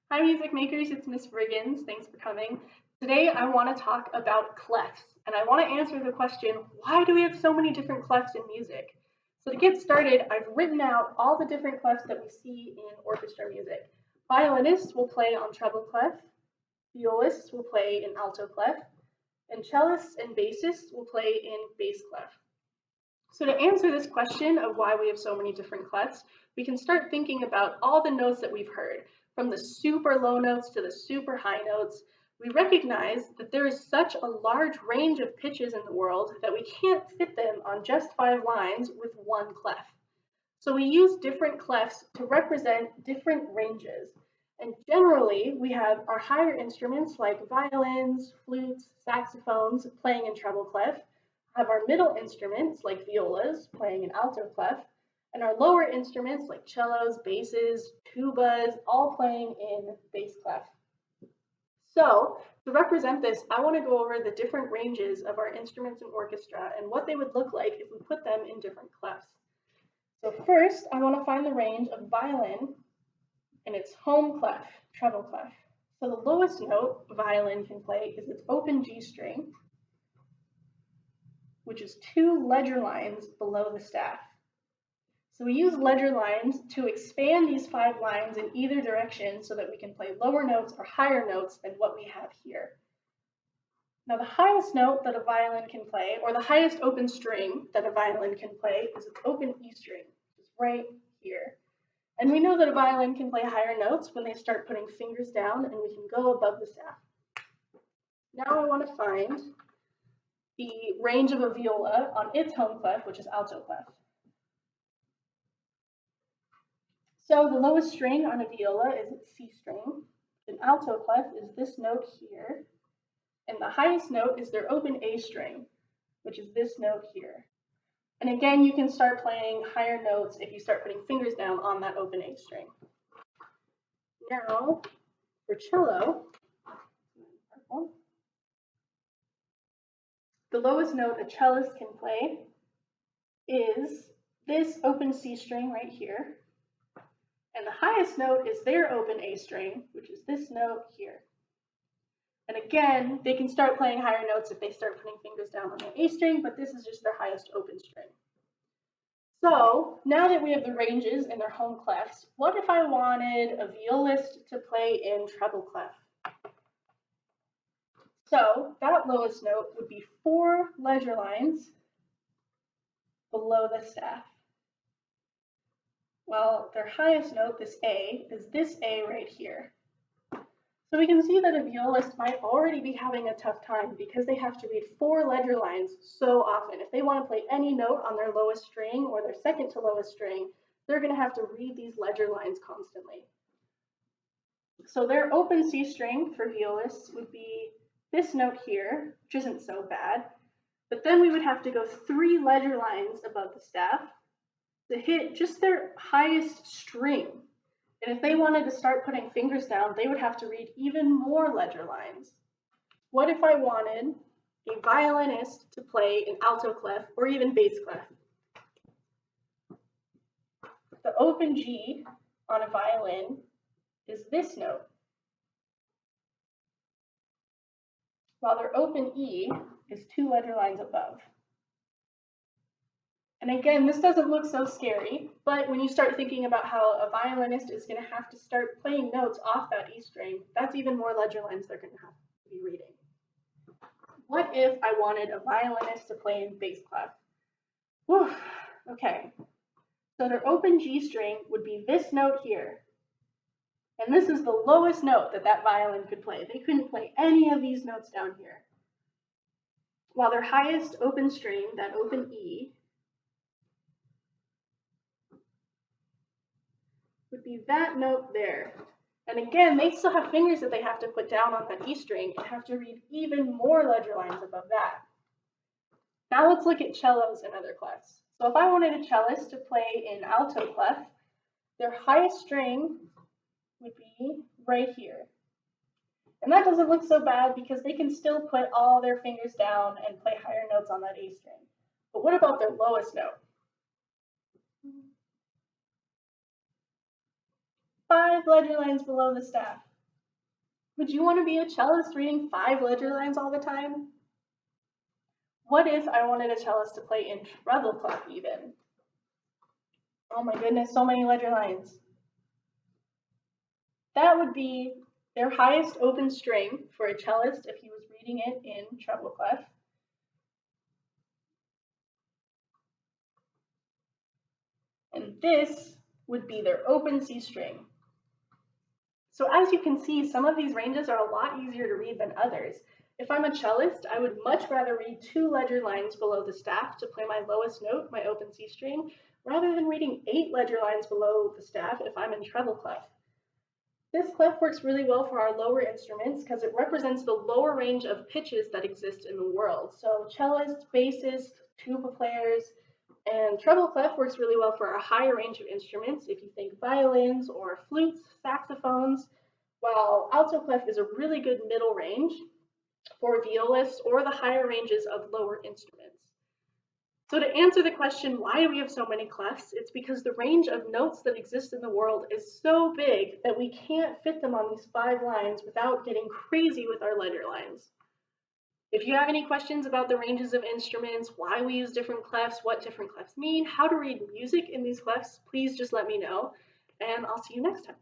Hi, music makers. It's Miss Riggins. Thanks for coming. Today, I want to talk about clefs, and I want to answer the question, why do we have so many different clefs in music? So to get started, I've written out all the different clefs that we see in orchestra music. Violinists will play on treble clef, violists will play in alto clef, and cellists and bassists will play in bass clef. So to answer this question of why we have so many different clefs, we can start thinking about all the notes that we've heard, from the super low notes to the super high notes. We recognize that there is such a large range of pitches in the world that we can't fit them on just 5 lines with one clef. So we use different clefs to represent different ranges. And generally, we have our higher instruments like violins, flutes, saxophones playing in treble clef, have our middle instruments like violas playing in alto clef, and our lower instruments like cellos, basses, tubas, all playing in bass clef. So to represent this, I want to go over the different ranges of our instruments in orchestra and what they would look like if we put them in different clefs. So first, I want to find the range of violin in its home clef, treble clef. So the lowest note violin can play is its open G string, which is 2 ledger lines below the staff. So we use ledger lines to expand these 5 lines in either direction so that we can play lower notes or higher notes than what we have here. Now the highest note that a violin can play, or the highest open string that a violin can play, is its open E string, which is right here. And we know that a violin can play higher notes when they start putting fingers down and we can go above the staff. Now I want to find the range of a viola on its home clef, which is alto clef. So the lowest string on a viola is its C string. An alto clef is this note here. And the highest note is their open A string, which is this note here. And again, you can start playing higher notes if you start putting fingers down on that open A string. Now, for cello, the lowest note a cellist can play is this open C string right here. And the highest note is their open A string, which is this note here. And again, they can start playing higher notes if they start putting fingers down on the A string, but this is just their highest open string. So now that we have the ranges and their home clefs, what if I wanted a violist to play in treble clef? So that lowest note would be 4 ledger lines below the staff. Well, their highest note, this A, is this A right here. So we can see that a violist might already be having a tough time because they have to read 4 ledger lines so often. If they want to play any note on their lowest string or their second to lowest string, they're going to have to read these ledger lines constantly. So their open C string for violists would be this note here, which isn't so bad, but then we would have to go 3 ledger lines above the staff to hit just their highest string. And if they wanted to start putting fingers down, they would have to read even more ledger lines. What if I wanted a violinist to play in alto clef or even bass clef? The open G on a violin is this note, while their open E is 2 ledger lines above. And again, this doesn't look so scary, but when you start thinking about how a violinist is going to have to start playing notes off that E string, that's even more ledger lines they're going to have to be reading. What if I wanted a violinist to play in bass clef? Whew, okay, so their open G string would be this note here. And this is the lowest note that that violin could play. They couldn't play any of these notes down here. While their highest open string, that open E, would be that note there. And again, they still have fingers that they have to put down on that E string and have to read even more ledger lines above that. Now let's look at cellos and other clefs. So if I wanted a cellist to play in alto clef, their highest string would be right here. And that doesn't look so bad because they can still put all their fingers down and play higher notes on that A string. But what about their lowest note? 5 ledger lines below the staff. Would you want to be a cellist reading 5 ledger lines all the time? What if I wanted a cellist to play in treble clef even? Oh my goodness, so many ledger lines. That would be their highest open string for a cellist if he was reading it in treble clef. And this would be their open C string. So as you can see, some of these ranges are a lot easier to read than others. If I'm a cellist, I would much rather read 2 ledger lines below the staff to play my lowest note, my open C string, rather than reading 8 ledger lines below the staff if I'm in treble clef. This clef works really well for our lower instruments because it represents the lower range of pitches that exist in the world. So cellists, bassists, tuba players, and treble clef works really well for our higher range of instruments if you think violins or flutes, saxophones, while alto clef is a really good middle range for violists or the higher ranges of lower instruments. So to answer the question, why do we have so many clefs? It's because the range of notes that exist in the world is so big that we can't fit them on these 5 lines without getting crazy with our ledger lines. If you have any questions about the ranges of instruments, why we use different clefs, what different clefs mean, how to read music in these clefs, please just let me know, and I'll see you next time.